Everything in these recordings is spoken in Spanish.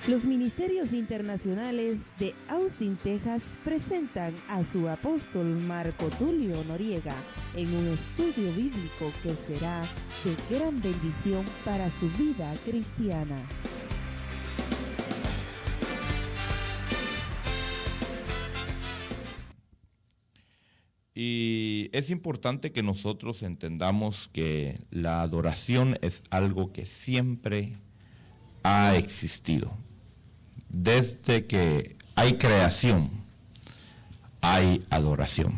Los ministerios internacionales de Austin, Texas, presentan a su apóstol Marco Tulio Noriega en un estudio bíblico que será de gran bendición para su vida cristiana. Y es importante que nosotros entendamos que la adoración es algo que siempre ha existido. Desde que hay creación, hay adoración.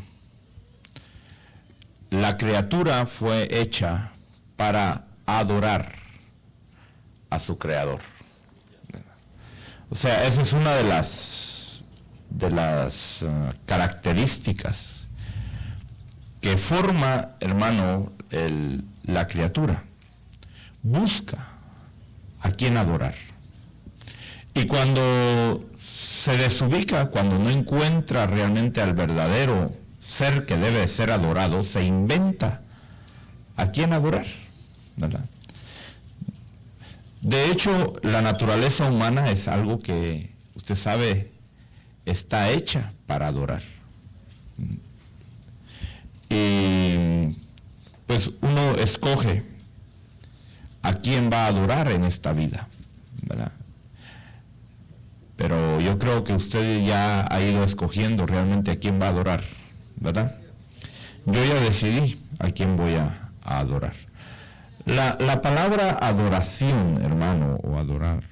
La criatura fue hecha para adorar a su creador. O sea, esa es una de las características que forma, hermano, la criatura. Busca a quien adorar. Y cuando se desubica, cuando no encuentra realmente al verdadero ser que debe ser adorado, se inventa a quién adorar, ¿verdad? De hecho, la naturaleza humana es algo que, usted sabe, está hecha para adorar. Y pues uno escoge a quién va a adorar en esta vida, ¿verdad? Pero yo creo que usted ya ha ido escogiendo realmente a quién va a adorar, ¿verdad? Yo ya decidí a quién voy a adorar. La palabra adoración, hermano, o adorar,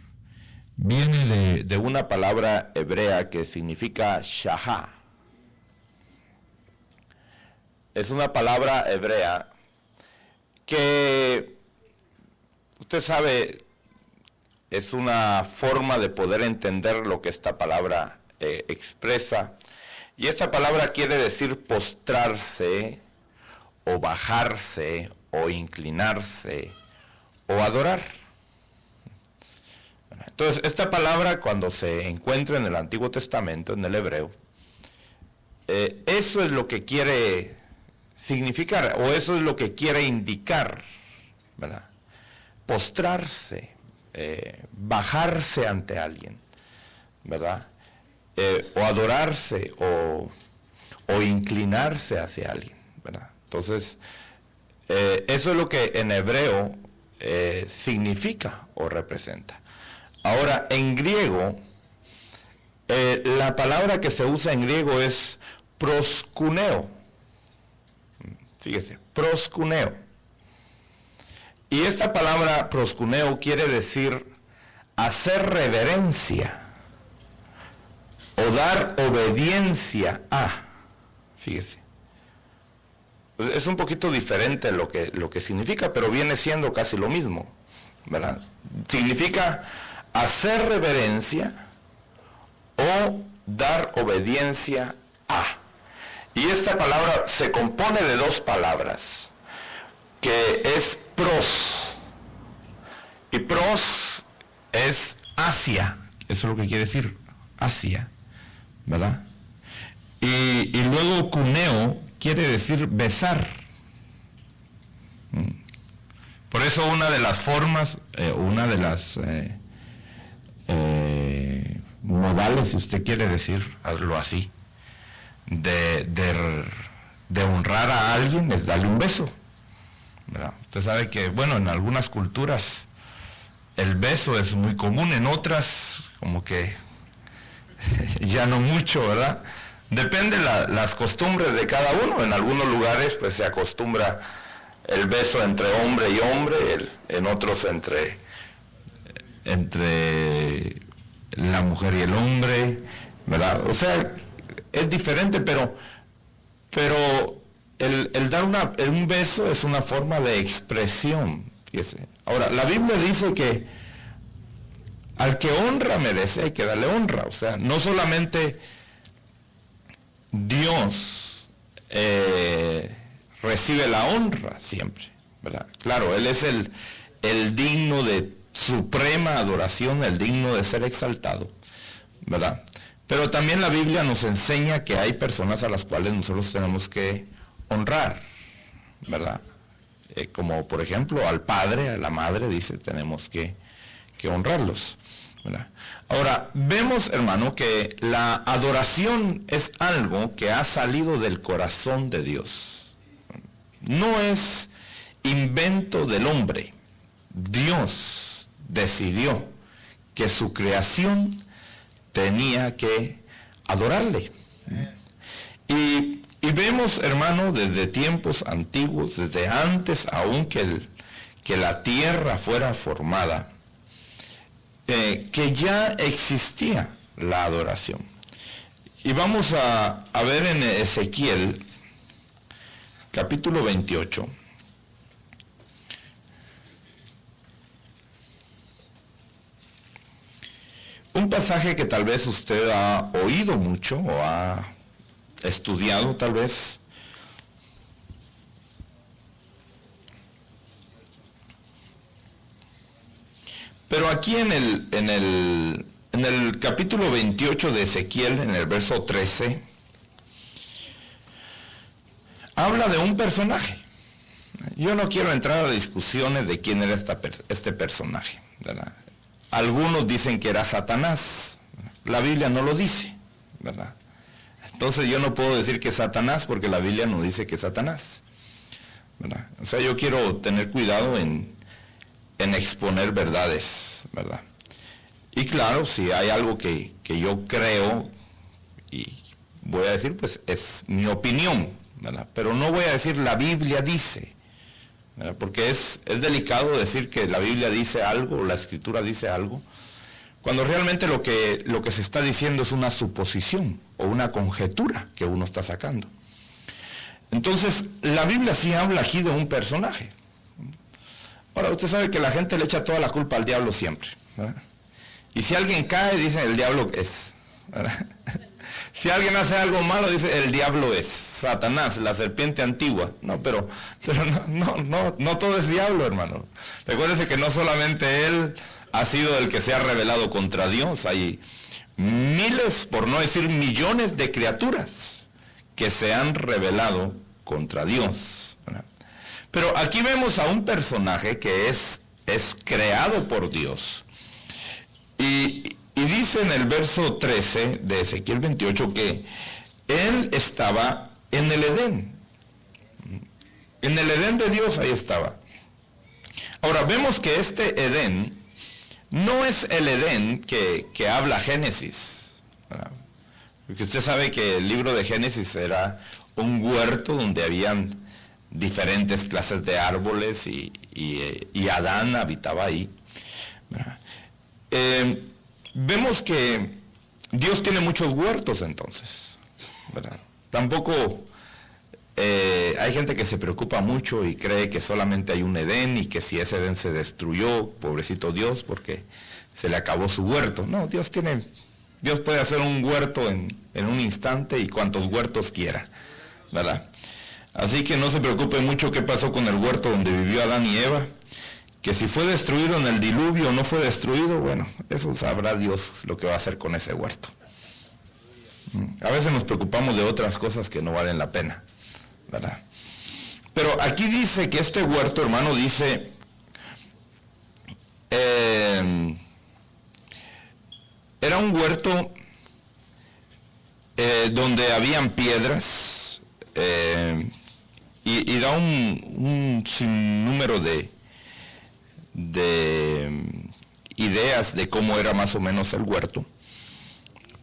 viene de una palabra hebrea que significa shahá. Es una palabra hebrea que, usted sabe, es una forma de poder entender lo que esta palabra expresa. Y esta palabra quiere decir postrarse, o bajarse, o inclinarse, o adorar. Entonces, esta palabra, cuando se encuentra en el Antiguo Testamento, en el hebreo, eso es lo que quiere significar, o eso es lo que quiere indicar, ¿verdad? Postrarse, bajarse ante alguien, ¿verdad? O adorarse, o inclinarse hacia alguien, ¿verdad? Entonces, eso es lo que en hebreo significa o representa. Ahora, en griego, la palabra que se usa en griego es proskuneo. Fíjese, proskuneo. Y esta palabra proskuneo quiere decir hacer reverencia o dar obediencia a. Fíjese. Es un poquito diferente lo que significa, pero viene siendo casi lo mismo, ¿verdad? Significa hacer reverencia o dar obediencia a. Y esta palabra se compone de dos palabras, que es pros. Y pros es hacia, eso es lo que quiere decir, hacia, ¿verdad? Y luego cuneo quiere decir besar. Por eso una de las formas, una de las modales, si usted quiere decirlo así, de honrar a alguien es darle un beso, ¿verdad? Usted sabe que, bueno, en algunas culturas el beso es muy común, en otras como que ya no mucho, ¿verdad? Depende las costumbres de cada uno. En algunos lugares pues se acostumbra el beso entre hombre y hombre, en otros entre la mujer y el hombre, ¿verdad? O sea, es diferente, pero el dar un beso es una forma de expresión, fíjese. Ahora, la Biblia dice que al que honra merece, hay que darle honra. O sea, no solamente Dios recibe la honra siempre, ¿verdad? Claro, Él es el digno de suprema adoración, el digno de ser exaltado, ¿verdad? Pero también la Biblia nos enseña que hay personas a las cuales nosotros tenemos que honrar, ¿verdad? Como por ejemplo al padre, a la madre, dice, tenemos que honrarlos. ¿verdad? Ahora, vemos, hermano, que la adoración es algo que ha salido del corazón de Dios. No es invento del hombre. Dios decidió que su creación tenía que adorarle. Y vemos, hermano, desde tiempos antiguos, desde antes aún que la tierra fuera formada, que ya existía la adoración. Y vamos a ver en Ezequiel, capítulo 28. Un pasaje que tal vez usted ha oído mucho o ha estudiado tal vez. Pero aquí en el capítulo 28 de Ezequiel, en el verso 13, habla de un personaje. Yo no quiero entrar a discusiones de quién era este personaje, ¿verdad? Algunos dicen que era Satanás. La Biblia no lo dice, ¿verdad? Entonces yo no puedo decir que es Satanás porque la Biblia no dice que es Satanás, ¿verdad? O sea, yo quiero tener cuidado en exponer verdades, ¿verdad? Y claro, si hay algo que yo creo y voy a decir, pues es mi opinión, ¿verdad? Pero no voy a decir la Biblia dice, ¿verdad? Porque es delicado decir que la Biblia dice algo o la Escritura dice algo, cuando realmente lo que se está diciendo es una suposición o una conjetura que uno está sacando. Entonces, la Biblia sí habla aquí de un personaje. Ahora, usted sabe que la gente le echa toda la culpa al diablo siempre, ¿verdad? Y si alguien cae, dicen el diablo es, ¿verdad? Si alguien hace algo malo, dice el diablo es, Satanás, la serpiente antigua. No, pero no todo es diablo, hermano. Recuérdese que no solamente él ha sido el que se ha rebelado contra Dios, hay miles, por no decir millones de criaturas que se han rebelado contra Dios, ¿verdad? Pero aquí vemos a un personaje que es creado por Dios. Y dice en el verso 13 de Ezequiel 28 que él estaba en el Edén. En el Edén de Dios ahí estaba. Ahora vemos que este Edén no es el Edén que habla Génesis, ¿verdad? Porque usted sabe que el libro de Génesis era un huerto donde habían diferentes clases de árboles y Adán habitaba ahí, ¿verdad? Vemos que Dios tiene muchos huertos entonces, ¿verdad? Tampoco hay gente que se preocupa mucho y cree que solamente hay un Edén y que si ese Edén se destruyó, pobrecito Dios, porque se le acabó su huerto. No, Dios puede hacer un huerto en un instante y cuantos huertos quiera, ¿verdad? Así que no se preocupe mucho qué pasó con el huerto donde vivió Adán y Eva, que si fue destruido en el diluvio o no fue destruido, bueno, eso sabrá Dios lo que va a hacer con ese huerto. A veces nos preocupamos de otras cosas que no valen la pena, ¿verdad? Pero aquí dice que este huerto, hermano, dice, era un huerto donde habían piedras, y da un sinnúmero de ideas de cómo era más o menos el huerto.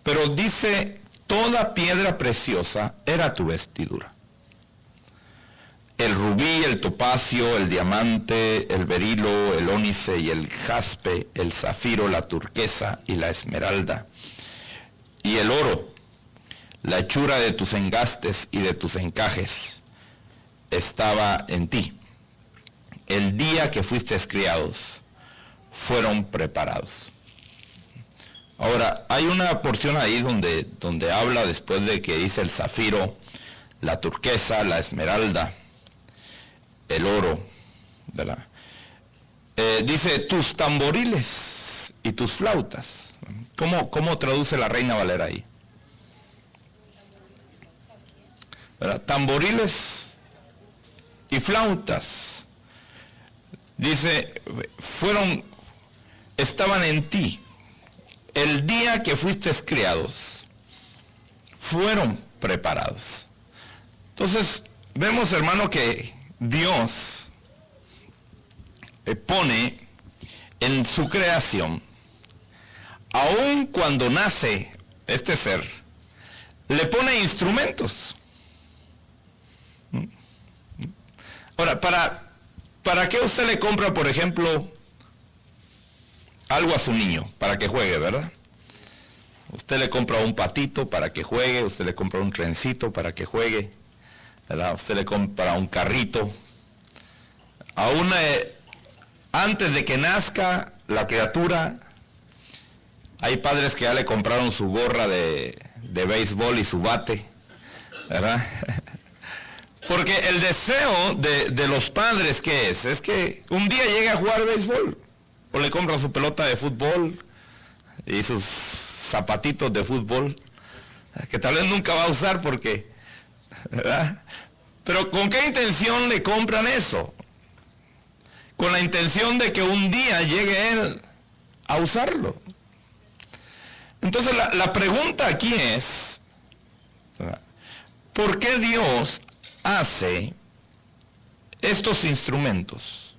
Pero dice, toda piedra preciosa era tu vestidura. El rubí, el topacio, el diamante, el berilo, el ónice y el jaspe, el zafiro, la turquesa y la esmeralda, y el oro, la hechura de tus engastes y de tus encajes, estaba en ti. El día que fuiste criados, fueron preparados. Ahora, hay una porción ahí donde habla después de que dice el zafiro, la turquesa, la esmeralda, el oro, ¿verdad? Dice tus tamboriles y tus flautas. ¿Cómo traduce la Reina Valera ahí? ¿Verdad? Tamboriles y flautas. Dice, estaban en ti. el día que fuisteis criados, fueron preparados. Entonces, vemos, hermano, que Dios pone en su creación, aun cuando nace este ser, le pone instrumentos. Ahora, ¿para qué usted le compra, por ejemplo, algo a su niño? Para que juegue, ¿verdad? Usted le compra un patito para que juegue, usted le compra un trencito para que juegue, ¿verdad? Usted le compra un carrito. Aún antes de que nazca la criatura, hay padres que ya le compraron su gorra de béisbol y su bate, ¿verdad? Porque el deseo de los padres, ¿qué es? Es que un día llegue a jugar béisbol, o le compran su pelota de fútbol y sus zapatitos de fútbol, que tal vez nunca va a usar porque, ¿verdad? Pero ¿con qué intención le compran eso? Con la intención de que un día llegue él a usarlo. Entonces la pregunta aquí es, ¿verdad?, ¿por qué Dios hace estos instrumentos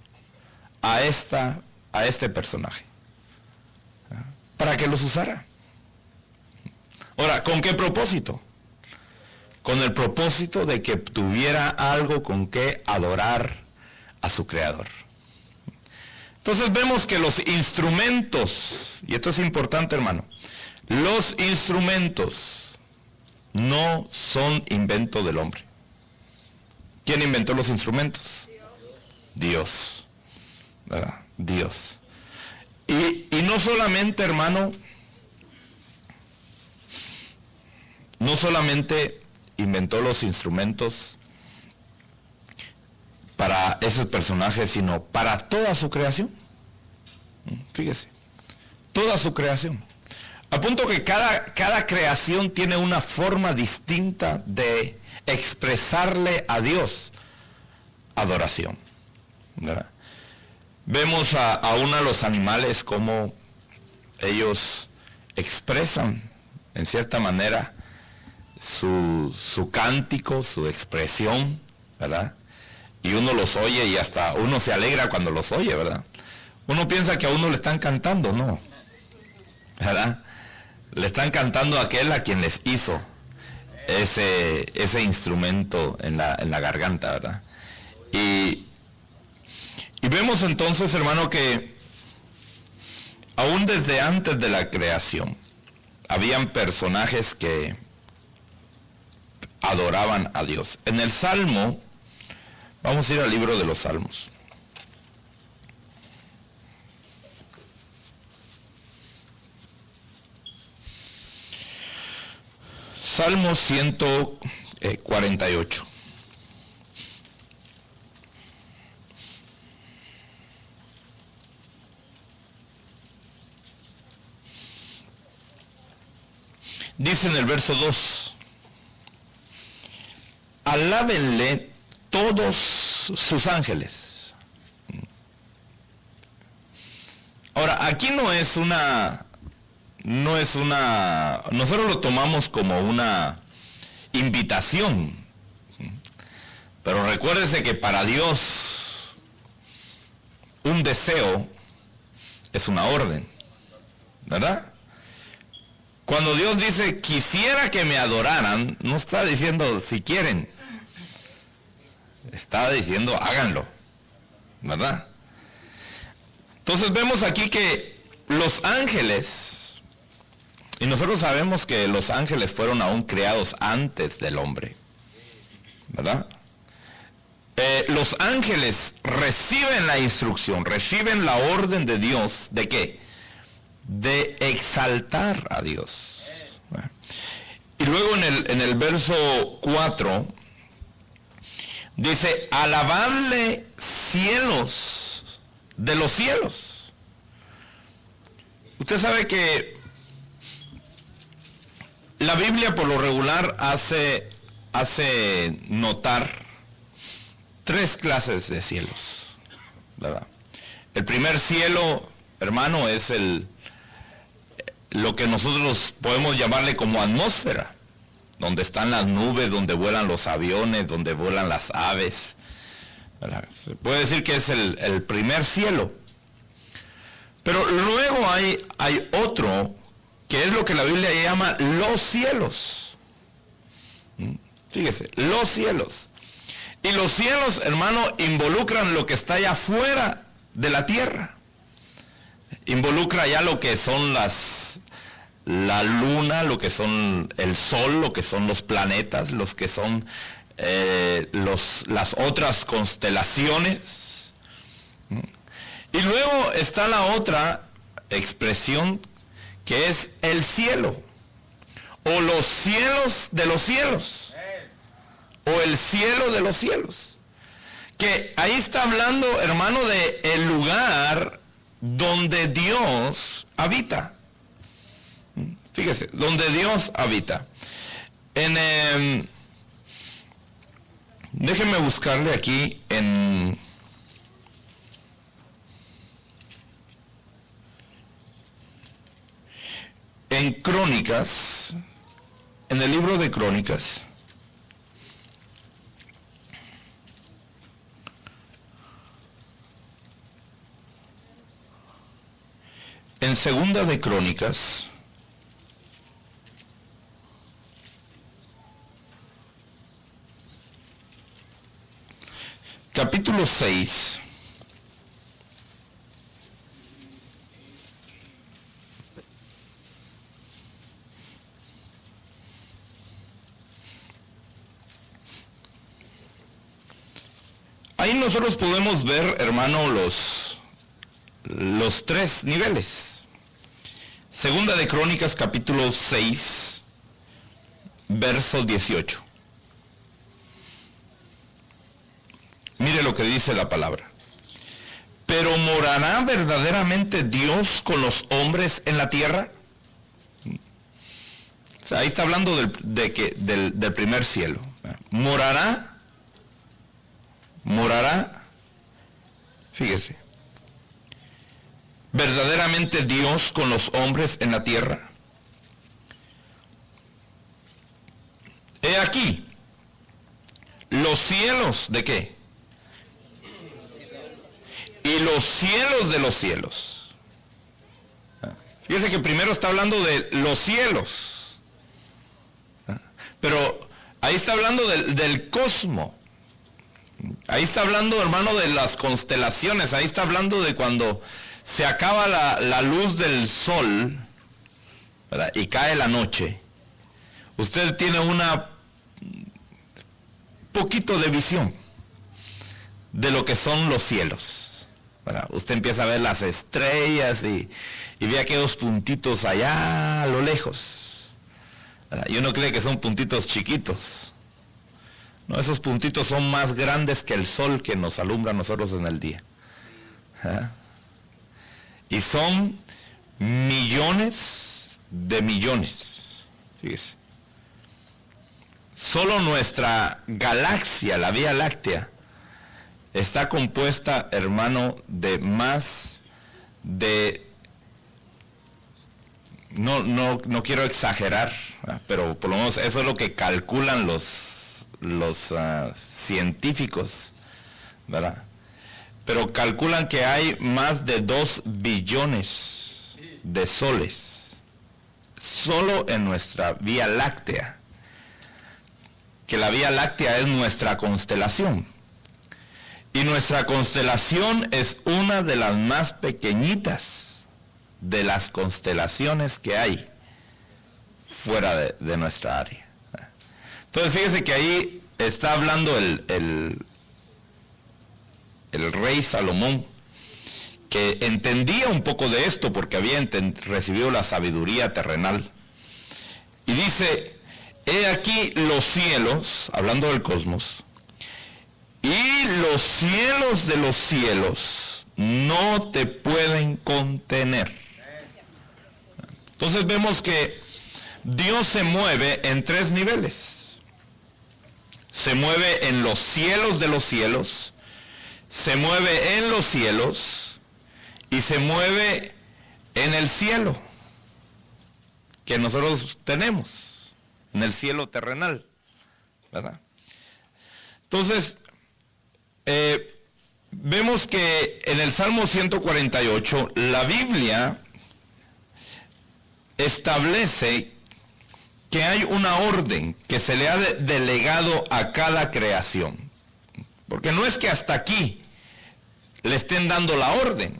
a este personaje? Para que los usara. Ahora, ¿con qué propósito? Con el propósito de que tuviera algo con que adorar a su creador. Entonces vemos que los instrumentos, y esto es importante, hermano, los instrumentos no son invento del hombre. ¿Quién inventó los instrumentos? Dios. ¿Verdad? Dios. Y no solamente, hermano, no solamente inventó los instrumentos para esos personajes, sino para toda su creación. Fíjese, toda su creación. A punto que cada creación tiene una forma distinta de expresarle a Dios adoración, ¿verdad? Vemos aún a los animales como ellos expresan en cierta manera su cántico, su expresión, ¿verdad? Y uno los oye y hasta uno se alegra cuando los oye, ¿verdad? Uno piensa que a uno le están cantando, no, ¿verdad? Le están cantando a aquel a quien les hizo ese instrumento en la garganta, ¿verdad? Y vemos entonces, hermano, que aún desde antes de la creación, habían personajes que adoraban a Dios. En el Salmo, vamos a ir al libro de los Salmos. Salmo 148. Dice en el verso 2, alábenle todos sus ángeles. Ahora, aquí no es una, nosotros lo tomamos como una invitación, pero recuérdese que para Dios un deseo es una orden, ¿verdad? Cuando Dios dice, quisiera que me adoraran, no está diciendo si quieren, está diciendo háganlo, ¿verdad? Entonces vemos aquí que los ángeles, y nosotros sabemos que los ángeles fueron aún creados antes del hombre, ¿verdad? Los ángeles reciben la instrucción, reciben la orden de Dios, ¿de qué? De exaltar a Dios. Y luego en el verso 4 dice, alabadle cielos de los cielos. Usted sabe que la Biblia por lo regular hace notar 3 clases de cielos, ¿verdad? El primer cielo, hermano, es lo que nosotros podemos llamarle como atmósfera, donde están las nubes, donde vuelan los aviones, donde vuelan las aves. Se puede decir que es el primer cielo. Pero luego hay otro, que es lo que la Biblia llama los cielos. Fíjese, los cielos. Y los cielos, hermano, involucran lo que está allá afuera de la tierra. Involucra ya lo que son la luna, lo que son el sol, lo que son los planetas, los que son las otras constelaciones. Y luego está la otra expresión, que es el cielo, o los cielos de los cielos, o el cielo de los cielos, que ahí está hablando, hermano, de el lugar donde Dios habita. Fíjese, donde Dios habita. Déjenme buscarle aquí en Crónicas, en el libro de Crónicas. En Segunda de Crónicas, capítulo 6, ahí nosotros podemos ver, hermano, los tres niveles. Segunda de Crónicas, capítulo 6, verso 18. Mire lo que dice la palabra. Pero ¿morará verdaderamente Dios con los hombres en la tierra? O sea, ahí está hablando del primer cielo. ¿Morará? Fíjese. ¿Verdaderamente Dios con los hombres en la tierra? He aquí, los cielos, ¿de qué? Y los cielos de los cielos. Fíjense que primero está hablando de los cielos. Pero ahí está hablando del cosmos. Ahí está hablando, hermano, de las constelaciones. Ahí está hablando de cuando se acaba la luz del sol, ¿verdad? Y cae la noche. Usted tiene poquito de visión de lo que son los cielos, ¿verdad? Usted empieza a ver las estrellas y ve aquellos puntitos allá a lo lejos, ¿verdad? Y uno cree que son puntitos chiquitos. No, esos puntitos son más grandes que el sol que nos alumbra a nosotros en el día. ¿Ah? Y son millones de millones. Fíjese. Solo nuestra galaxia, la Vía Láctea, está compuesta, hermano, de más de... No quiero exagerar, pero por lo menos eso es lo que calculan los científicos, ¿verdad? Pero calculan que hay más de 2 billones de soles solo en nuestra Vía Láctea, que la Vía Láctea es nuestra constelación, y nuestra constelación es una de las más pequeñitas de las constelaciones que hay fuera de nuestra área. Entonces fíjese que ahí está hablando el rey Salomón, que entendía un poco de esto porque había recibido la sabiduría terrenal. Y dice, he aquí los cielos, hablando del cosmos, y los cielos de los cielos no te pueden contener. Entonces vemos que Dios se mueve en 3 niveles. Se mueve en los cielos de los cielos, se mueve en los cielos y se mueve en el cielo. que nosotros tenemos en el cielo terrenal, ¿verdad? Entonces, vemos que en el Salmo 148, la Biblia establece que hay una orden que se le ha delegado a cada creación. Porque no es que hasta aquí le estén dando la orden,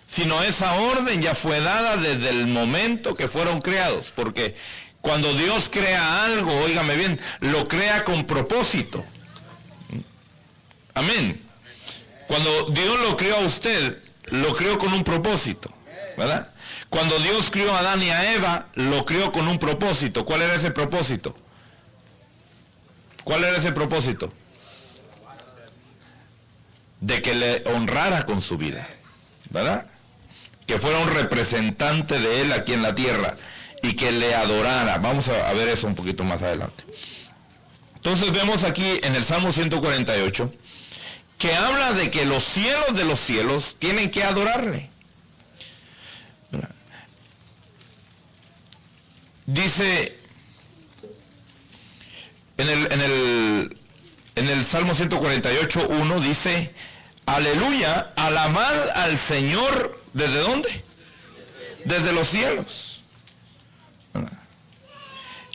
sino esa orden ya fue dada desde el momento que fueron creados. Porque cuando Dios crea algo, óigame bien, lo crea con propósito. Amén. Cuando Dios lo creó a usted, lo creó con un propósito, ¿verdad? Cuando Dios crió a Adán y a Eva, lo crió con un propósito. ¿Cuál era ese propósito? ¿Cuál era ese propósito? De que le honrara con su vida, ¿verdad? Que fuera un representante de él aquí en la tierra y que le adorara. Vamos a ver eso un poquito más adelante. Entonces vemos aquí en el Salmo 148 que habla de que los cielos de los cielos tienen que adorarle. Dice en el Salmo 148:1 dice: aleluya, alabad al Señor. ¿Desde dónde? Desde los cielos.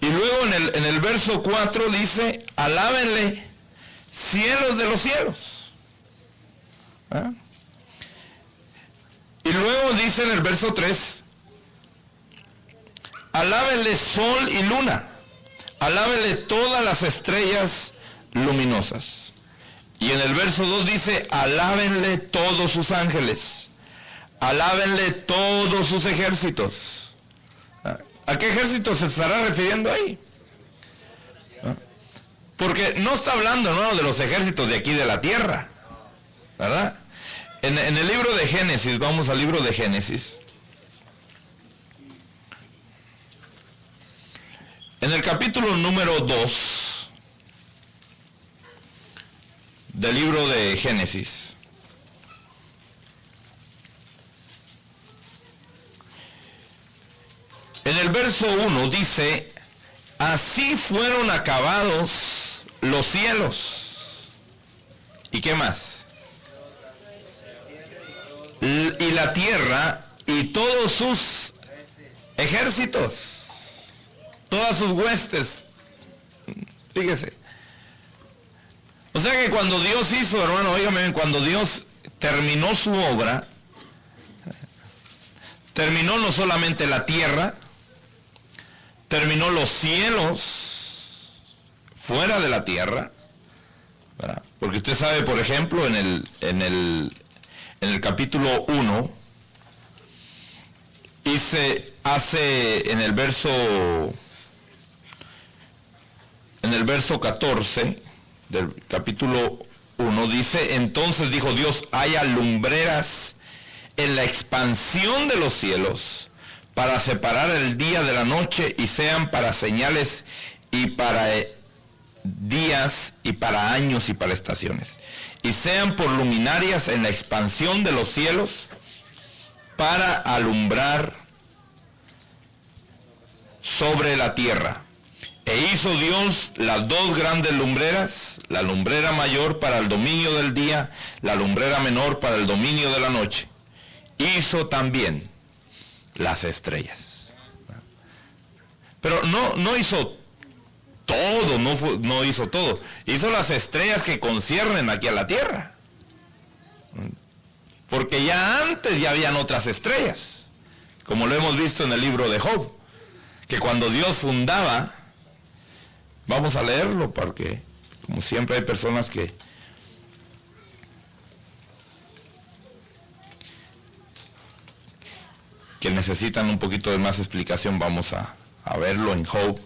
Y luego en el verso 4 dice: alábenle cielos de los cielos. Y luego dice en el verso 3: alábenle sol y luna, alábenle todas las estrellas luminosas. Y en el verso 2 dice: alábenle todos sus ángeles, alábenle todos sus ejércitos. ¿A qué ejército se estará refiriendo ahí? Porque no está hablando, ¿no?, de los ejércitos de aquí de la tierra, ¿verdad? En el libro de Génesis, vamos al libro de Génesis. En el capítulo número 2 del libro de Génesis, en el verso 1 dice: así fueron acabados los cielos. ¿Y qué más? Y la tierra y todos sus ejércitos, todas sus huestes. Fíjese. O sea que cuando Dios hizo, hermano, óigame, cuando Dios terminó su obra, terminó no solamente la tierra, terminó los cielos fuera de la tierra, ¿verdad? Porque usted sabe, por ejemplo, en el capítulo 1, y se hace en el verso 14 del capítulo 1, dice: entonces dijo Dios, haya lumbreras en la expansión de los cielos para separar el día de la noche, y sean para señales y para días y para años y para estaciones, y sean por luminarias en la expansión de los cielos para alumbrar sobre la tierra. E hizo Dios las dos grandes lumbreras, la lumbrera mayor para el dominio del día, la lumbrera menor para el dominio de la noche. Hizo también las estrellas. Pero no hizo todo, no hizo todo. Hizo las estrellas que conciernen aquí a la tierra. Porque ya antes ya habían otras estrellas, como lo hemos visto en el libro de Job, que cuando Dios fundaba, vamos a leerlo, porque como siempre hay personas que necesitan un poquito de más explicación. Vamos a verlo en Job.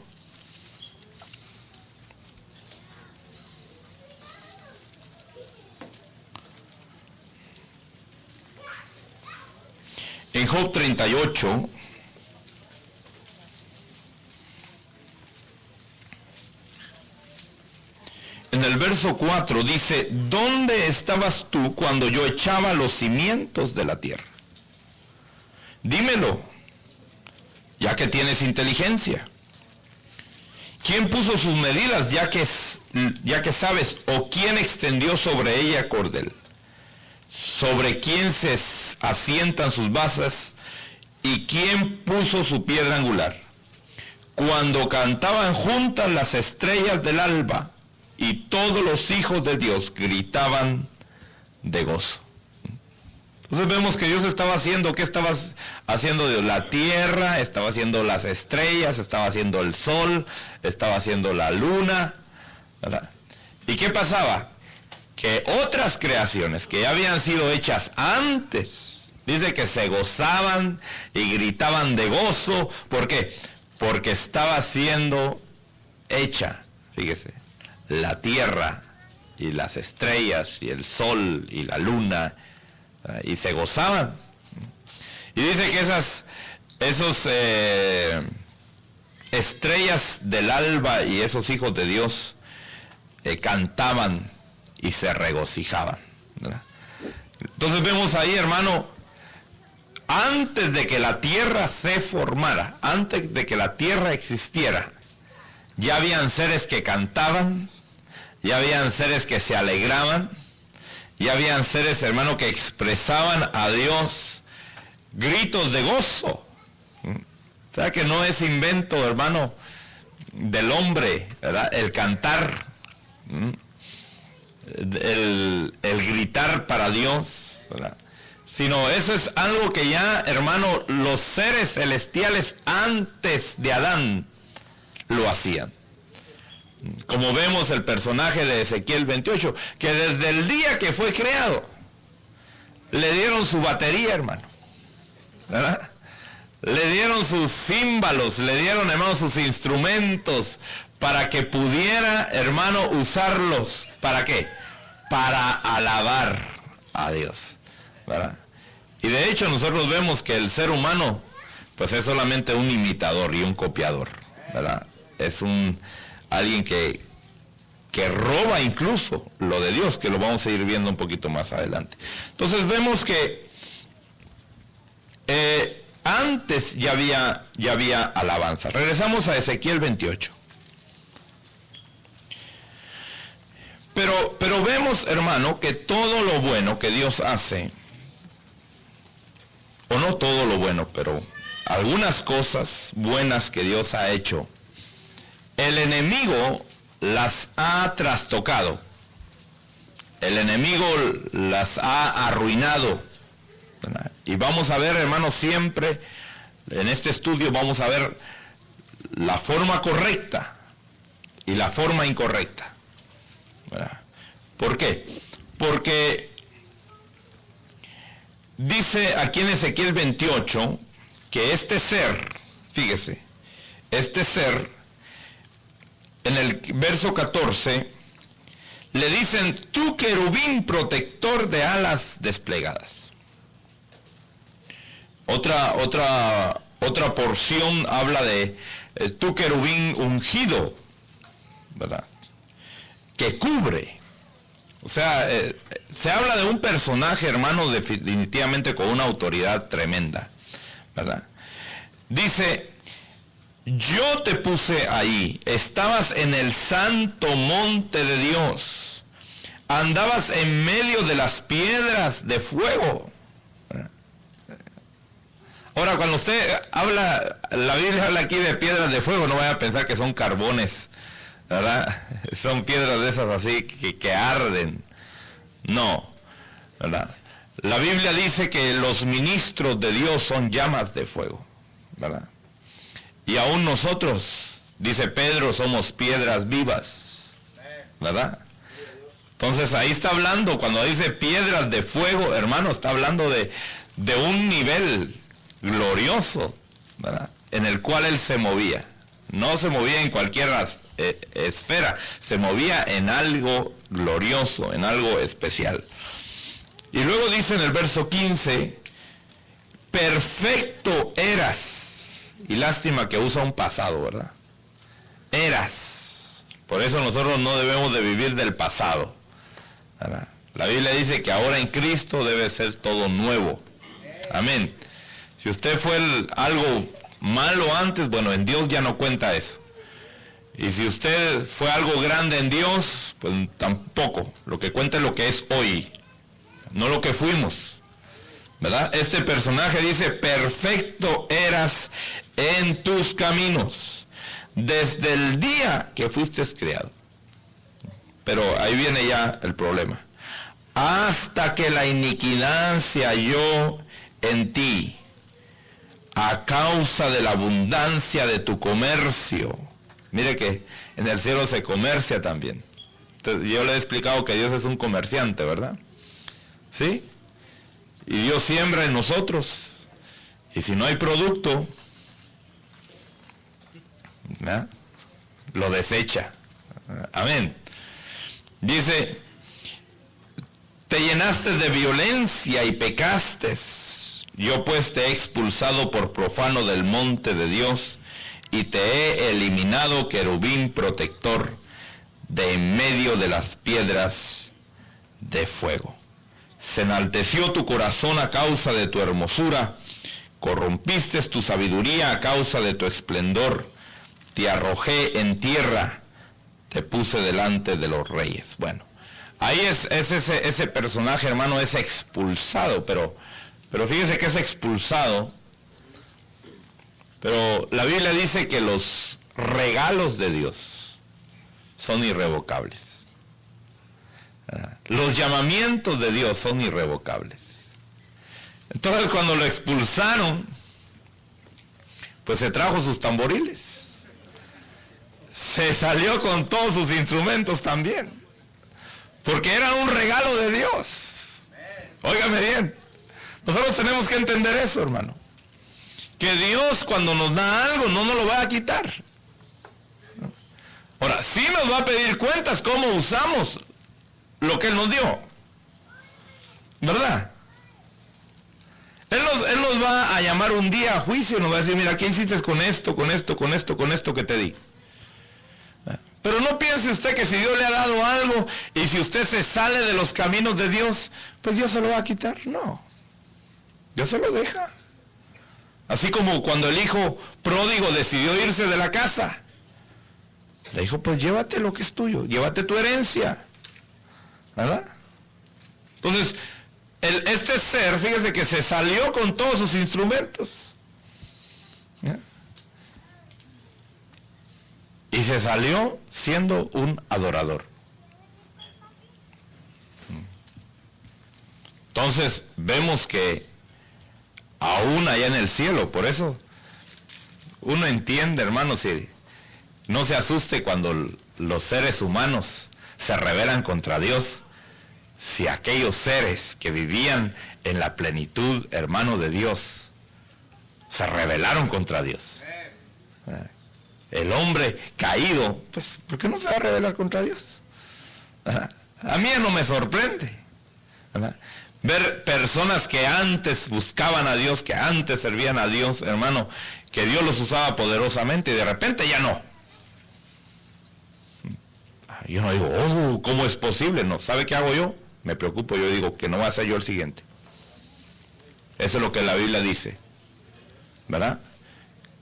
En Job 38, en el verso 4 dice: ¿dónde estabas tú cuando yo echaba los cimientos de la tierra? Dímelo, y ya que tienes inteligencia? ¿Quién puso sus medidas, ya que sabes? ¿O quién extendió sobre ella cordel? ¿Sobre quién se asientan sus bases? ¿Y quién puso su piedra angular? Cuando cantaban juntas las estrellas del alba, y todos los hijos de Dios gritaban de gozo. Entonces vemos que Dios estaba haciendo, ¿qué estaba haciendo Dios? La tierra, estaba haciendo las estrellas, estaba haciendo el sol, estaba haciendo la luna, ¿verdad? ¿Y qué pasaba? Que otras creaciones que ya habían sido hechas antes, dice que se gozaban y gritaban de gozo. ¿Por qué? Porque estaba siendo hecha, fíjese, la tierra y las estrellas y el sol y la luna, y se gozaban. Y dice que esos estrellas del alba y esos hijos de Dios cantaban y se regocijaban, ¿verdad? Entonces vemos ahí, hermano, antes de que la tierra se formara, antes de que la tierra existiera, ya habían seres que cantaban, ya habían seres que se alegraban, ya habían seres, hermano, que expresaban a Dios gritos de gozo. O sea que no es invento, hermano, del hombre, ¿verdad? El cantar, el gritar para Dios, ¿verdad? Sino eso es algo que ya, hermano, los seres celestiales antes de Adán lo hacían. Como vemos el personaje de Ezequiel 28, que desde el día que fue creado, le dieron su batería, hermano, ¿verdad? Le dieron sus címbalos, le dieron, hermano, sus instrumentos, para que pudiera, hermano, usarlos. ¿Para qué? Para alabar a Dios, ¿verdad? Y de hecho nosotros vemos que el ser humano, pues es solamente un imitador y un copiador, ¿verdad? Es alguien que roba incluso lo de Dios, que lo vamos a ir viendo un poquito más adelante. Entonces vemos que antes ya había alabanza. Regresamos a Ezequiel 28. Pero vemos, hermano, que todo lo bueno que Dios hace, o no todo lo bueno, pero algunas cosas buenas que Dios ha hecho, el enemigo las ha trastocado. El enemigo las ha arruinado. Y vamos a ver, hermanos, siempre en este estudio vamos a ver la forma correcta y la forma incorrecta. ¿Por qué? Porque dice aquí en Ezequiel 28 que este ser, fíjese, este ser, en el verso 14, le dicen, tú querubín protector de alas desplegadas. Otra porción habla de tú querubín ungido, ¿verdad? Que cubre. O sea, se habla de un personaje, hermano, definitivamente con una autoridad tremenda, ¿verdad? Dice, yo te puse ahí, estabas en el santo monte de Dios, andabas en medio de las piedras de fuego. Ahora, cuando usted habla, la Biblia habla aquí de piedras de fuego, no vaya a pensar que son carbones, ¿verdad? Son piedras de esas así que arden. No, ¿verdad? La Biblia dice que los ministros de Dios son llamas de fuego, ¿verdad? Y aún nosotros, dice Pedro, somos piedras vivas, ¿verdad? Entonces ahí está hablando, cuando dice piedras de fuego, hermano, está hablando de un nivel glorioso, ¿verdad? En el cual él se movía. No se movía en cualquier esfera, se movía en algo glorioso, en algo especial. Y luego dice en el verso 15, perfecto eras. Y lástima que usa un pasado, ¿verdad? Eras. Por eso nosotros no debemos de vivir del pasado, ¿verdad? La Biblia dice que ahora en Cristo debe ser todo nuevo. Amén. Si usted fue algo malo antes, bueno, en Dios ya no cuenta eso. Y si usted fue algo grande en Dios, pues tampoco. Lo que cuenta es lo que es hoy, no lo que fuimos, ¿verdad? Este personaje dice, perfecto eras en tus caminos, desde el día que fuiste creado. Pero ahí viene ya el problema. Hasta que la iniquidad se halló en ti, a causa de la abundancia de tu comercio. Mire que en el cielo se comercia también. Entonces, yo le he explicado que Dios es un comerciante, ¿verdad? ¿Sí? Y Dios siembra en nosotros. Y si no hay producto, ¿verdad?, lo desecha. Amén. Dice, te llenaste de violencia y pecaste. Yo pues te he expulsado por profano del monte de Dios y te he eliminado, querubín protector, de en medio de las piedras de fuego. Se enalteció tu corazón a causa de tu hermosura, corrompiste tu sabiduría a causa de tu esplendor, te arrojé en tierra, te puse delante de los reyes. Bueno, ahí es ese personaje, hermano, es expulsado, pero fíjese que es expulsado. Pero la Biblia dice que los regalos de Dios son irrevocables. Los llamamientos de Dios son irrevocables. Entonces cuando lo expulsaron, pues se trajo sus tamboriles. Se salió con todos sus instrumentos también. Porque era un regalo de Dios. Óigame bien. Nosotros tenemos que entender eso, hermano. Que Dios cuando nos da algo no nos lo va a quitar. Ahora, sí nos va a pedir cuentas cómo usamos lo que Él nos dio. ¿Verdad? Él nos va a llamar un día a juicio y nos va a decir, mira, ¿qué hiciste con esto que te di? Pero no piense usted que si Dios le ha dado algo y si usted se sale de los caminos de Dios, pues Dios se lo va a quitar. No. Dios se lo deja. Así como cuando el hijo pródigo decidió irse de la casa. Le dijo, pues llévate lo que es tuyo, llévate tu herencia. ¿Verdad? Entonces, este ser, fíjese que se salió con todos sus instrumentos. ¿Ya? Y se salió siendo un adorador. Entonces, vemos que aún allá en el cielo, por eso uno entiende, hermano, si no se asuste cuando los seres humanos se rebelan contra Dios, si aquellos seres que vivían en la plenitud, hermano, de Dios, se rebelaron contra Dios. El hombre caído, pues, ¿por qué no se va a rebelar contra Dios? A mí no me sorprende, ¿verdad?, ver personas que antes buscaban a Dios, que antes servían a Dios, hermano, que Dios los usaba poderosamente y de repente ya no. Yo no digo, oh, ¿cómo es posible? No, ¿sabe qué hago yo? Me preocupo, yo digo, que no va a ser yo el siguiente. Eso es lo que la Biblia dice, ¿verdad?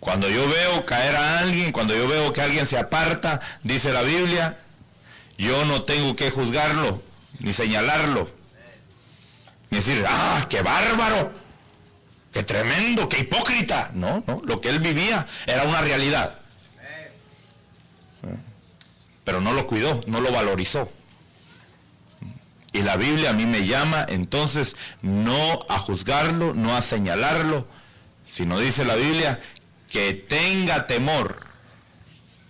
Cuando yo veo caer a alguien, cuando yo veo que alguien se aparta, dice la Biblia, yo no tengo que juzgarlo, ni señalarlo. Ni decir, ah, qué bárbaro, qué tremendo, qué hipócrita. No, lo que él vivía era una realidad. Pero no lo cuidó, no lo valorizó. Y la Biblia a mí me llama entonces no a juzgarlo, no a señalarlo, sino dice la Biblia que tenga temor,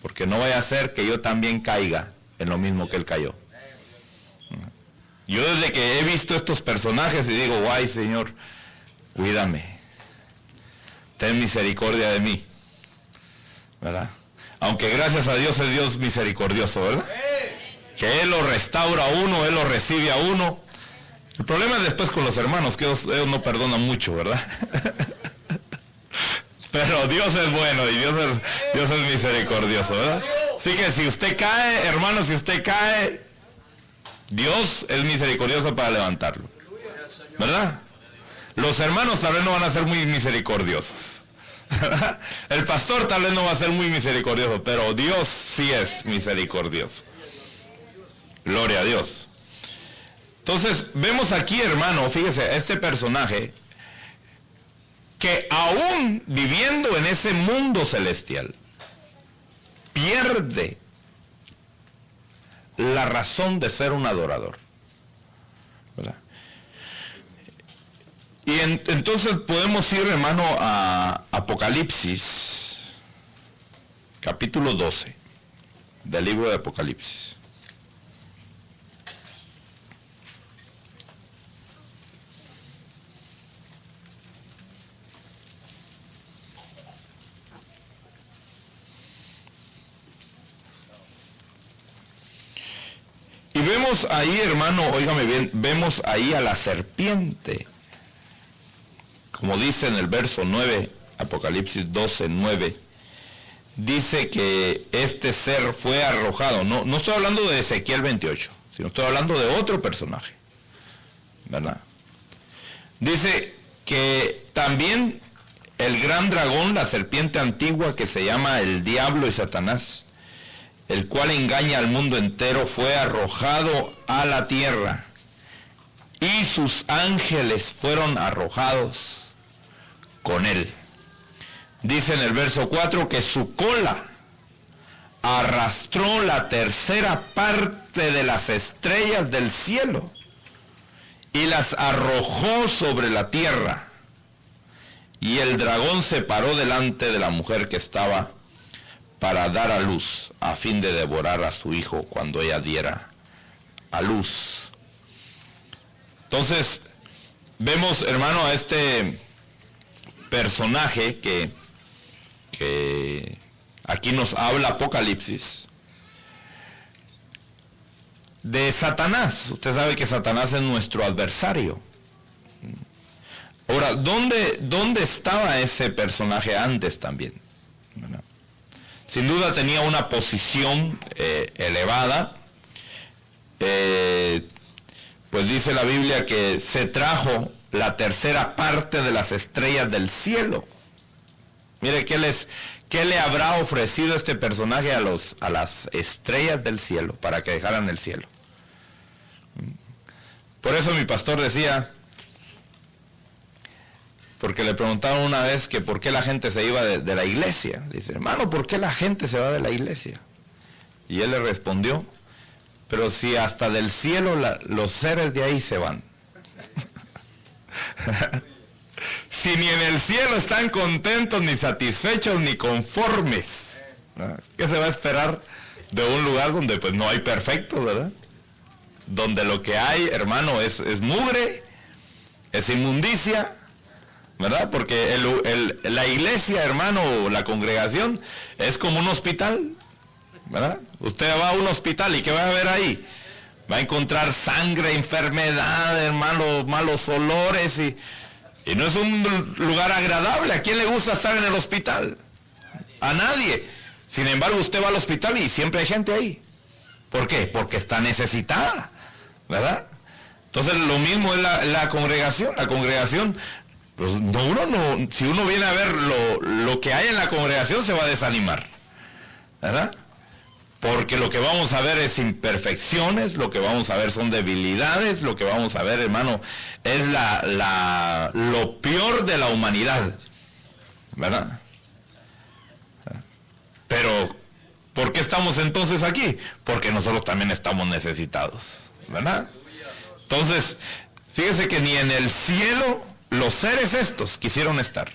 porque no vaya a ser que yo también caiga en lo mismo que él cayó. Yo desde que he visto estos personajes y digo, guay, Señor, cuídame, ten misericordia de mí, ¿verdad? Aunque gracias a Dios es Dios misericordioso, ¿verdad? Que Él lo restaura a uno, Él lo recibe a uno. El problema es después con los hermanos, que ellos no perdonan mucho, ¿verdad? Pero Dios es bueno y Dios es misericordioso, ¿verdad? Así que si usted cae, hermano, si usted cae, Dios es misericordioso para levantarlo, ¿verdad? Los hermanos tal vez no van a ser muy misericordiosos, El pastor tal vez no va a ser muy misericordioso, pero Dios sí es misericordioso. Gloria a Dios. Entonces, vemos aquí, hermano, fíjese, este personaje que aún viviendo en ese mundo celestial, pierde la razón de ser un adorador, ¿verdad? Y entonces podemos ir, hermano, a Apocalipsis, capítulo 12, del libro de Apocalipsis. Y vemos ahí, hermano, óigame bien, vemos ahí a la serpiente. Como dice en el verso 9, Apocalipsis 12, 9, dice que este ser fue arrojado. No estoy hablando de Ezequiel 28, sino estoy hablando de otro personaje, ¿verdad? Dice que también el gran dragón, la serpiente antigua que se llama el diablo y Satanás, el cual engaña al mundo entero, fue arrojado a la tierra, y sus ángeles fueron arrojados con él. Dice en el verso 4 que su cola arrastró la tercera parte de las estrellas del cielo y las arrojó sobre la tierra. Y el dragón se paró delante de la mujer que estaba para dar a luz, a fin de devorar a su hijo cuando ella diera a luz. Entonces, vemos, hermano, a este personaje que aquí nos habla Apocalipsis de Satanás. Usted sabe que Satanás es nuestro adversario. Ahora, ¿dónde estaba ese personaje antes también? ¿Verdad? Sin duda tenía una posición elevada. Pues dice la Biblia que se trajo la tercera parte de las estrellas del cielo. Mire, ¿qué le habrá ofrecido este personaje a las estrellas del cielo para que dejaran el cielo? Por eso mi pastor decía, porque le preguntaron una vez que por qué la gente se iba de la iglesia. Dice, hermano, ¿por qué la gente se va de la iglesia? Y él le respondió, pero si hasta del cielo los seres de ahí se van. Si ni en el cielo están contentos, ni satisfechos, ni conformes, ¿no? ¿Qué se va a esperar de un lugar donde pues no hay perfectos, verdad? Donde lo que hay, hermano, es mugre, es inmundicia, ¿verdad? Porque la iglesia, hermano, la congregación, es como un hospital, ¿verdad? Usted va a un hospital y ¿qué va a ver ahí? Va a encontrar sangre, enfermedad, hermano, malos olores y no es un lugar agradable. ¿A quién le gusta estar en el hospital? A nadie. Sin embargo, usted va al hospital y siempre hay gente ahí. ¿Por qué? Porque está necesitada, ¿verdad? Entonces lo mismo es la congregación. La congregación, pues si uno viene a ver lo que hay en la congregación, se va a desanimar, ¿verdad? Porque lo que vamos a ver es imperfecciones, lo que vamos a ver son debilidades, lo que vamos a ver, hermano, es lo peor de la humanidad, ¿verdad? Pero, ¿por qué estamos entonces aquí? Porque nosotros también estamos necesitados, ¿verdad? Entonces, fíjese que ni en el cielo los seres estos quisieron estar.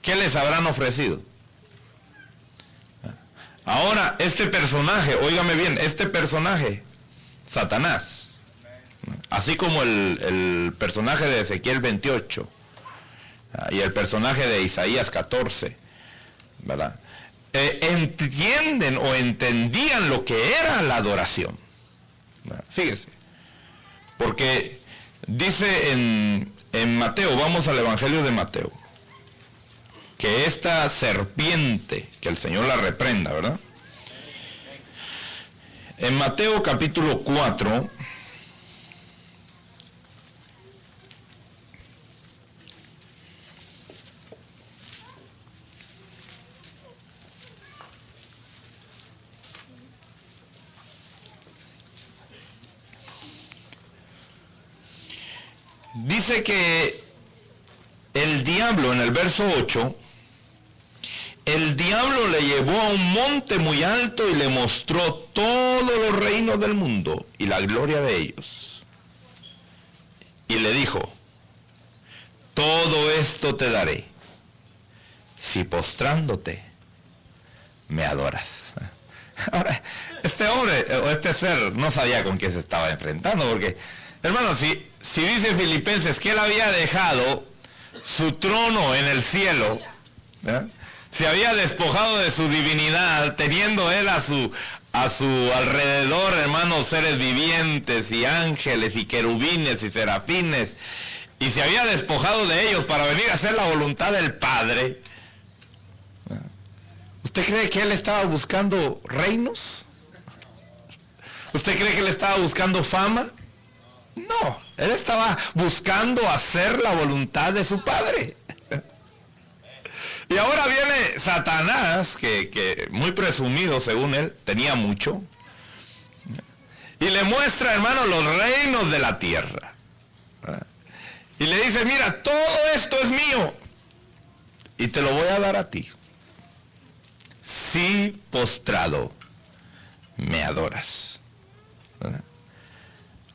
¿Qué les habrán ofrecido? Ahora, este personaje, óigame bien, este personaje, Satanás, así como el personaje de Ezequiel 28 y el personaje de Isaías 14, ¿verdad? Entienden o entendían lo que era la adoración, ¿verdad? Fíjese, porque dice en Mateo, vamos al Evangelio de Mateo, que esta serpiente, que el Señor la reprenda, ¿verdad? En Mateo capítulo 4, dice que el diablo, en el verso 8, el diablo le llevó a un monte muy alto y le mostró todos los reinos del mundo y la gloria de ellos. Y le dijo, todo esto te daré, si postrándote me adoras. Ahora, este hombre o este ser no sabía con qué se estaba enfrentando, porque, hermano, si dice Filipenses que él había dejado su trono en el cielo, ¿eh? Se había despojado de su divinidad, teniendo él a su alrededor, hermanos, seres vivientes y ángeles y querubines y serafines, y se había despojado de ellos para venir a hacer la voluntad del Padre. ¿Usted cree que él estaba buscando reinos? ¿Usted cree que él estaba buscando fama? No, él estaba buscando hacer la voluntad de su Padre. Y ahora viene Satanás, que muy presumido según él, tenía mucho, y le muestra, hermano, los reinos de la tierra. Y le dice, mira, todo esto es mío, y te lo voy a dar a ti, si postrado me adoras.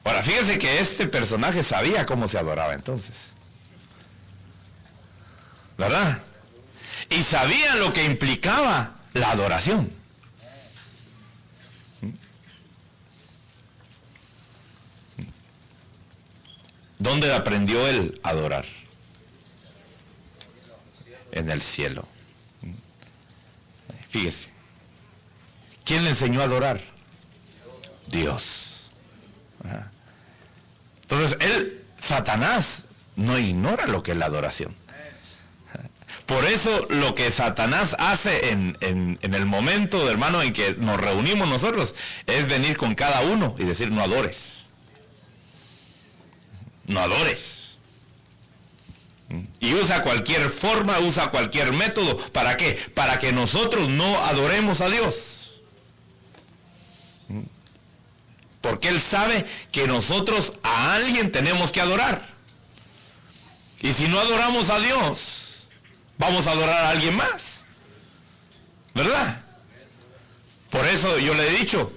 Ahora, fíjense que este personaje sabía cómo se adoraba entonces, ¿verdad? Y sabía lo que implicaba la adoración. ¿Dónde aprendió él a adorar? En el cielo. Fíjese. ¿Quién le enseñó a adorar? Dios. Entonces, Satanás, no ignora lo que es la adoración. Por eso lo que Satanás hace en el momento, hermano, en que nos reunimos nosotros, es venir con cada uno y decir, no adores. No adores. Y usa cualquier forma, usa cualquier método. ¿Para qué? Para que nosotros no adoremos a Dios. Porque Él sabe que nosotros a alguien tenemos que adorar. Y si no adoramos a Dios, vamos a adorar a alguien más, ¿verdad? Por eso yo le he dicho,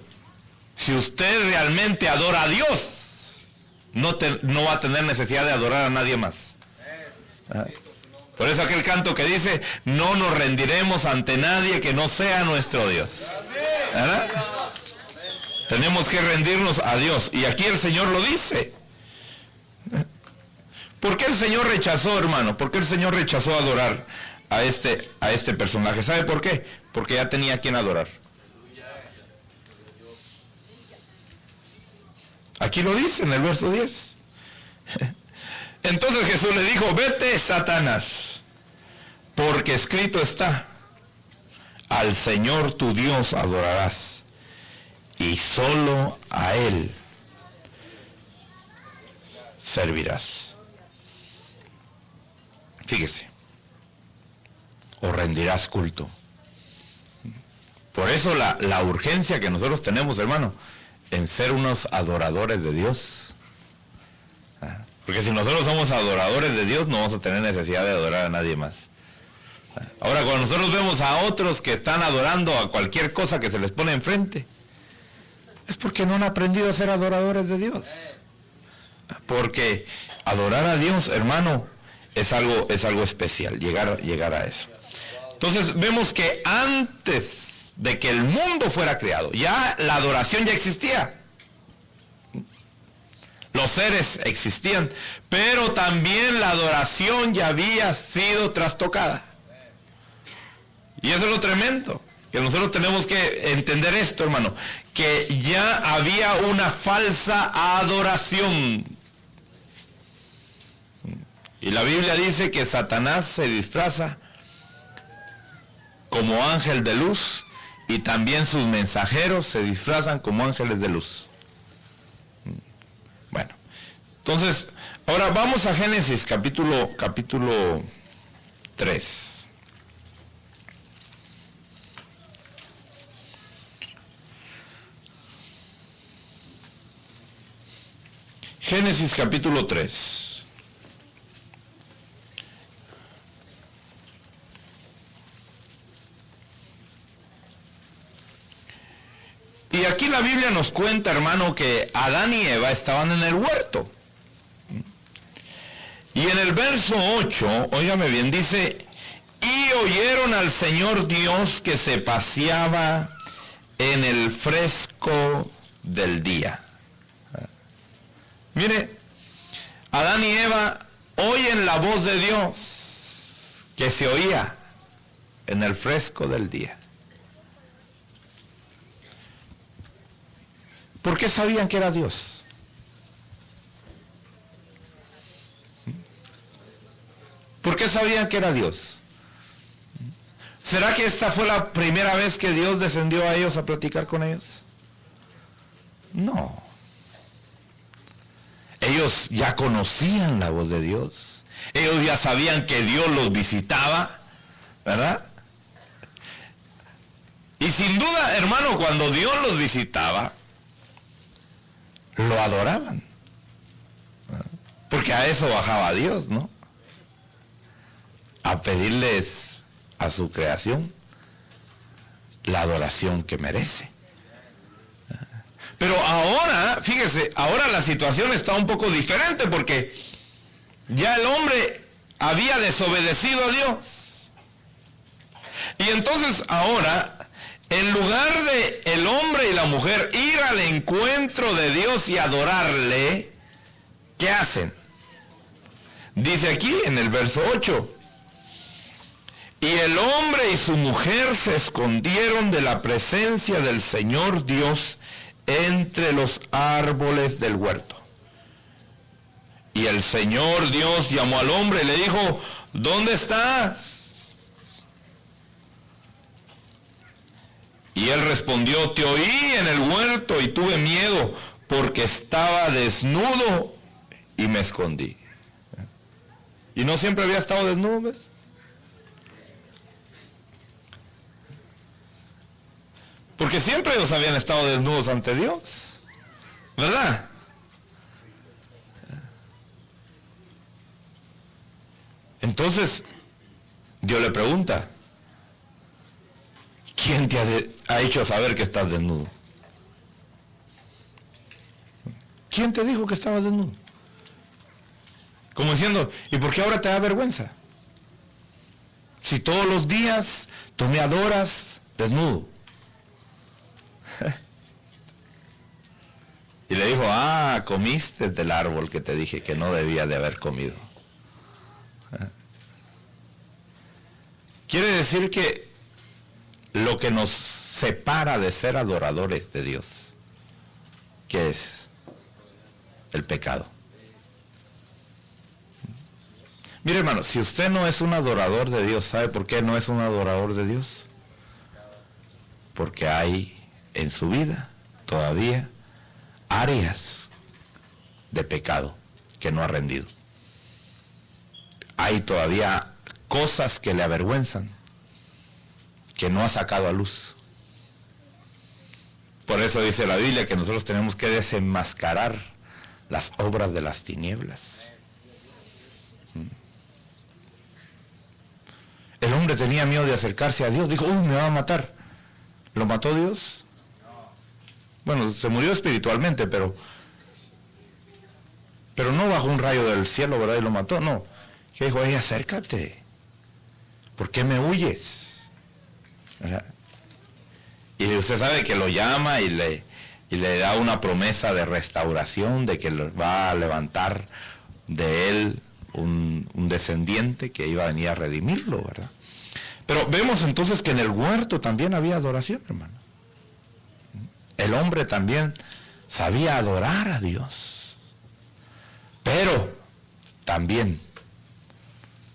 si usted realmente adora a Dios, no va a tener necesidad de adorar a nadie más. ¿Ah? Por eso aquel canto que dice, no nos rendiremos ante nadie que no sea nuestro Dios, ¿verdad? Tenemos que rendirnos a Dios, y aquí el Señor lo dice. ¿Por qué el Señor rechazó, hermano? ¿Por qué el Señor rechazó adorar a este personaje? ¿Sabe por qué? Porque ya tenía a quien adorar. Aquí lo dice en el verso 10. Entonces Jesús le dijo, vete, Satanás, porque escrito está, al Señor tu Dios adorarás, y solo a Él servirás. Fíjese, o rendirás culto. Por eso la urgencia que nosotros tenemos, hermano, en ser unos adoradores de Dios. Porque si nosotros somos adoradores de Dios, no vamos a tener necesidad de adorar a nadie más. Ahora, cuando nosotros vemos a otros que están adorando a cualquier cosa que se les pone enfrente, es porque no han aprendido a ser adoradores de Dios. Porque adorar a Dios, hermano, es algo especial, llegar a eso. Entonces vemos que antes de que el mundo fuera creado, ya la adoración ya existía. Los seres existían, pero también la adoración ya había sido trastocada. Y eso es lo tremendo, que nosotros tenemos que entender esto, hermano, que ya había una falsa adoración. Y la Biblia dice que Satanás se disfraza como ángel de luz, y también sus mensajeros se disfrazan como ángeles de luz. Bueno, entonces, ahora vamos a Génesis capítulo 3. Génesis capítulo 3. aquí la Biblia nos cuenta, hermano, que Adán y Eva estaban en el huerto. Y en el verso 8, óigame bien, dice, y oyeron al Señor Dios que se paseaba en el fresco del día. Mire, Adán y Eva oyen la voz de Dios que se oía en el fresco del día. ¿Por qué sabían que era Dios? ¿Por qué sabían que era Dios? ¿Será que esta fue la primera vez que Dios descendió a ellos a platicar con ellos? No. Ellos ya conocían la voz de Dios. Ellos ya sabían que Dios los visitaba, ¿verdad? Y sin duda, hermano, cuando Dios los visitaba, lo adoraban. Porque a eso bajaba Dios, ¿no? A pedirles a su creación la adoración que merece. Pero ahora, fíjese, ahora la situación está un poco diferente porque ya el hombre había desobedecido a Dios. Y entonces ahora, en lugar de el hombre y la mujer ir al encuentro de Dios y adorarle, ¿qué hacen? Dice aquí en el verso 8, y el hombre y su mujer se escondieron de la presencia del Señor Dios entre los árboles del huerto. Y el Señor Dios llamó al hombre y le dijo, ¿dónde estás? Y él respondió, te oí en el huerto y tuve miedo porque estaba desnudo y me escondí. ¿Y no siempre había estado desnudo, ves? Porque siempre ellos habían estado desnudos ante Dios, ¿verdad? Entonces, Dios le pregunta, ¿quién te ha hecho saber que estás desnudo? ¿Quién te dijo que estabas desnudo? Como diciendo, ¿y por qué ahora te da vergüenza? Si todos los días tú me adoras desnudo. Y le dijo, comiste del árbol que te dije que no debía de haber comido. Quiere decir que lo que nos separa de ser adoradores de Dios, ¿qué es? El pecado. Mire, hermano, si usted no es un adorador de Dios, ¿sabe por qué no es un adorador de Dios? Porque hay en su vida todavía áreas de pecado que no ha rendido. Hay todavía cosas que le avergüenzan, que no ha sacado a luz. Por eso dice la Biblia que nosotros tenemos que desenmascarar las obras de las tinieblas. El hombre tenía miedo de acercarse a Dios, dijo, me va a matar. ¿Lo mató Dios? Bueno, se murió espiritualmente, pero no bajó un rayo del cielo, ¿verdad? Y lo mató, no. Que dijo, acércate. ¿Por qué me huyes? ¿Verdad? Y usted sabe que lo llama y le da una promesa de restauración, de que va a levantar de él un descendiente que iba a venir a redimirlo, ¿verdad? Pero vemos entonces que en el huerto también había adoración, hermano. El hombre también sabía adorar a Dios. Pero también,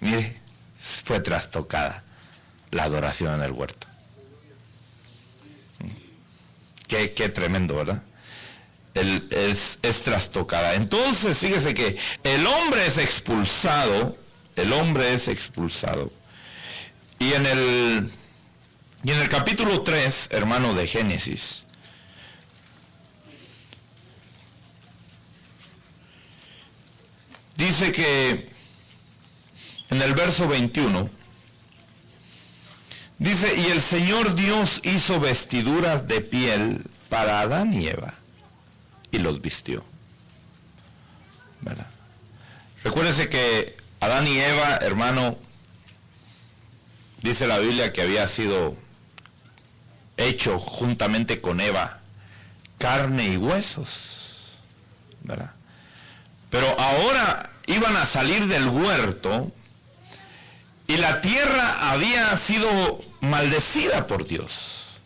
mire, fue trastocada la adoración en el huerto. Qué tremendo, ¿verdad? Es trastocada. Entonces, fíjese que el hombre es expulsado. Y en el capítulo 3, hermano, de Génesis, dice que en el verso 21, dice, y el Señor Dios hizo vestiduras de piel para Adán y Eva y los vistió. ¿Verdad? Recuérdense que Adán y Eva, hermano, dice la Biblia que había sido hecho juntamente con Eva carne y huesos, ¿verdad? Pero ahora iban a salir del huerto y la tierra había sido maldecida por Dios.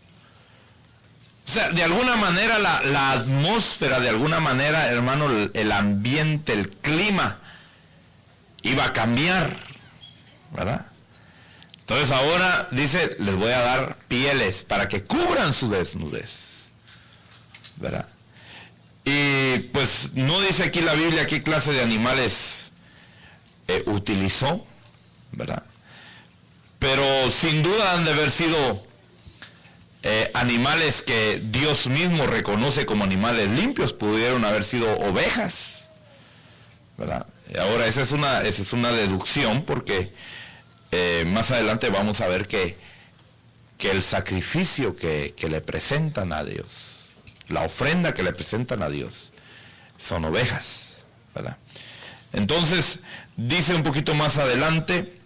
O sea, de alguna manera la atmósfera, de alguna manera, hermano, el ambiente, el clima iba a cambiar, ¿verdad? Entonces ahora dice, les voy a dar pieles para que cubran su desnudez, ¿verdad? Y pues no dice aquí la Biblia qué clase de animales utilizó, ¿verdad? Pero sin duda han de haber sido animales que Dios mismo reconoce como animales limpios. Pudieron haber sido ovejas, ¿verdad? Y ahora esa es una deducción, porque más adelante vamos a ver que el sacrificio que le presentan a Dios, la ofrenda que le presentan a Dios, son ovejas, ¿verdad? Entonces dice un poquito más adelante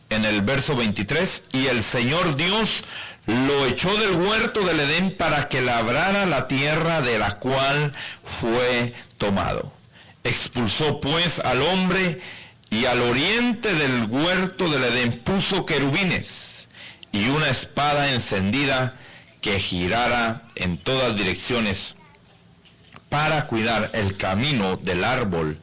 en el verso 23, y el Señor Dios lo echó del huerto del Edén para que labrara la tierra de la cual fue tomado. Expulsó pues al hombre, y al oriente del huerto del Edén puso querubines y una espada encendida que girara en todas direcciones para cuidar el camino del árbol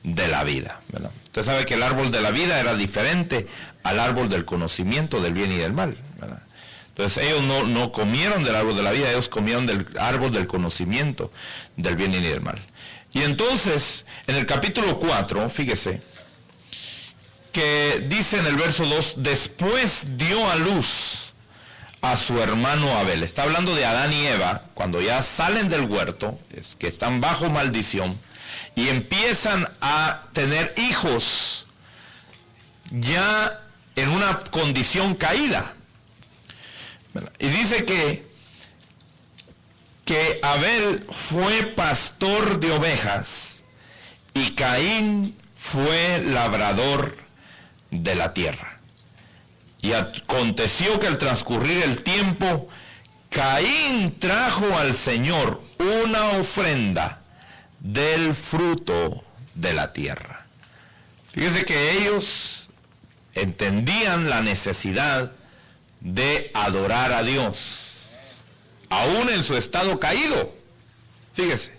de la vida, ¿verdad? Usted sabe que el árbol de la vida era diferente al árbol del conocimiento del bien y del mal, ¿verdad? Entonces ellos no comieron del árbol de la vida, ellos comieron del árbol del conocimiento del bien y del mal. Y entonces, en el capítulo 4, fíjese, que dice en el verso 2, después dio a luz a su hermano Abel. Está hablando de Adán y Eva, cuando ya salen del huerto, es que están bajo maldición, y empiezan a tener hijos, ya en una condición caída. Y dice que Abel fue pastor de ovejas, y Caín fue labrador de la tierra. Y aconteció que al transcurrir el tiempo, Caín trajo al Señor una ofrenda del fruto de la tierra. Fíjense que ellos entendían la necesidad de adorar a Dios, aún en su estado caído. Fíjese,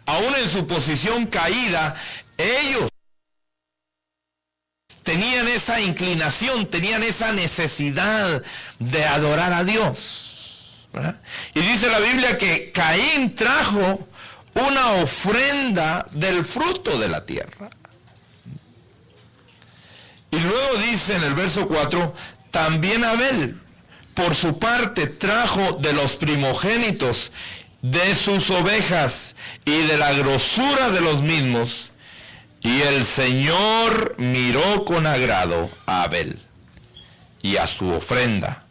aún en su posición caída, ellos tenían esa inclinación, tenían esa necesidad de adorar a Dios, ¿verdad? Y dice la Biblia que Caín trajo una ofrenda del fruto de la tierra. Y luego dice en el verso 4, también Abel, por su parte, trajo de los primogénitos de sus ovejas y de la grosura de los mismos. Y el Señor miró con agrado a Abel y a su ofrenda,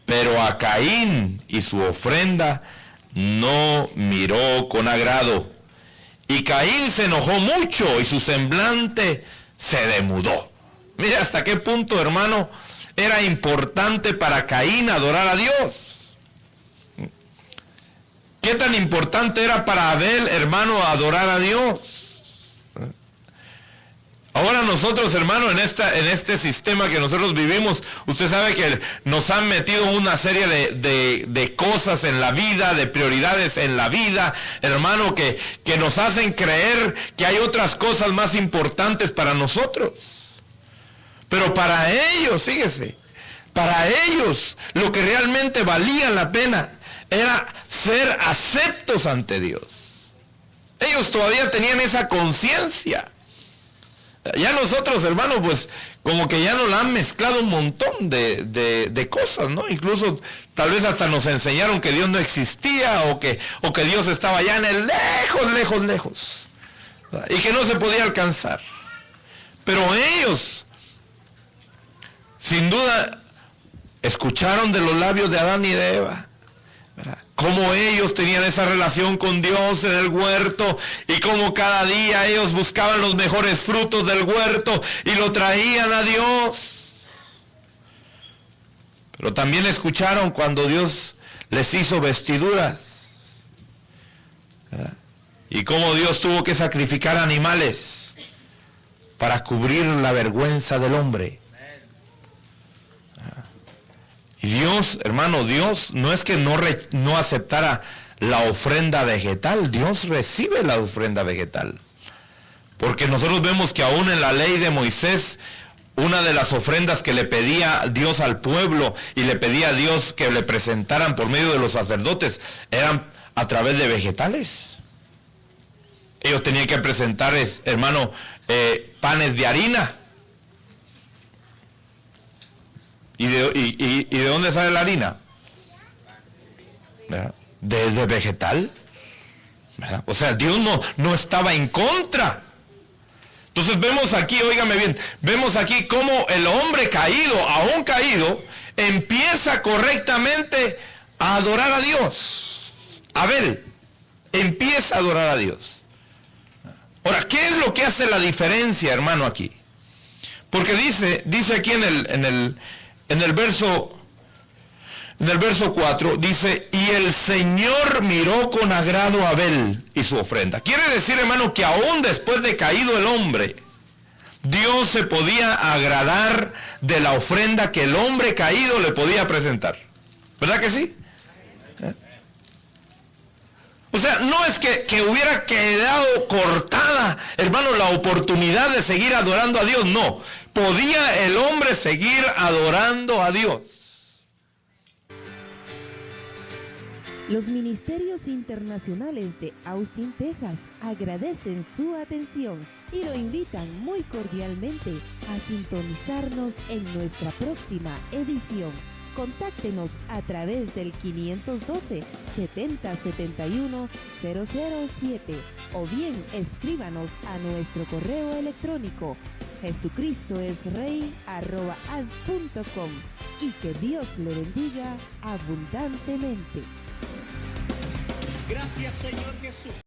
pero a Caín y su ofrenda no miró con agrado. Y Caín se enojó mucho y su semblante se demudó. Mira hasta qué punto, hermano, era importante para Caín adorar a Dios. ¿Qué tan importante era para Abel, hermano, adorar a Dios? Ahora nosotros, hermano, en este sistema que nosotros vivimos, usted sabe que nos han metido una serie de cosas en la vida, de prioridades en la vida, hermano, que nos hacen creer que hay otras cosas más importantes para nosotros. Pero para ellos, fíjese, para ellos lo que realmente valía la pena era ser aceptos ante Dios. Ellos todavía tenían esa conciencia. Ya nosotros, hermanos, pues como que ya nos la han mezclado un montón de cosas, ¿no? Incluso tal vez hasta nos enseñaron que Dios no existía o que Dios estaba allá en el lejos, y que no se podía alcanzar. Pero ellos, sin duda, escucharon de los labios de Adán y de Eva, ¿verdad?, cómo ellos tenían esa relación con Dios en el huerto y cómo cada día ellos buscaban los mejores frutos del huerto y lo traían a Dios. Pero también escucharon cuando Dios les hizo vestiduras, ¿verdad? Y cómo Dios tuvo que sacrificar animales para cubrir la vergüenza del hombre. Y Dios, hermano, Dios no es que no aceptara la ofrenda vegetal, Dios recibe la ofrenda vegetal. Porque nosotros vemos que aún en la ley de Moisés, una de las ofrendas que le pedía Dios al pueblo y le pedía a Dios que le presentaran por medio de los sacerdotes, eran a través de vegetales. Ellos tenían que presentar, hermano, panes de harina. ¿Y de dónde sale la harina? ¿Verdad? De vegetal. ¿Verdad? O sea, Dios no estaba en contra. Entonces vemos aquí, óigame bien, vemos aquí cómo el hombre caído, aún caído, empieza correctamente a adorar a Dios. Abel empieza a adorar a Dios. Ahora, ¿qué es lo que hace la diferencia, hermano, aquí? Porque dice aquí en el verso 4, dice, y el Señor miró con agrado a Abel y su ofrenda. Quiere decir, hermano, que aún después de caído el hombre, Dios se podía agradar de la ofrenda que el hombre caído le podía presentar. ¿Verdad que sí? O sea, no es que hubiera quedado cortada, hermano, la oportunidad de seguir adorando a Dios, no. Podía el hombre seguir adorando a Dios. Los ministerios internacionales de Austin, Texas, agradecen su atención y lo invitan muy cordialmente a sintonizarnos en nuestra próxima edición. Contáctenos a través del 512-7071-007 o bien escríbanos a nuestro correo electrónico jesucristoesrey@ad.com y que Dios le bendiga abundantemente. Gracias, Señor Jesús.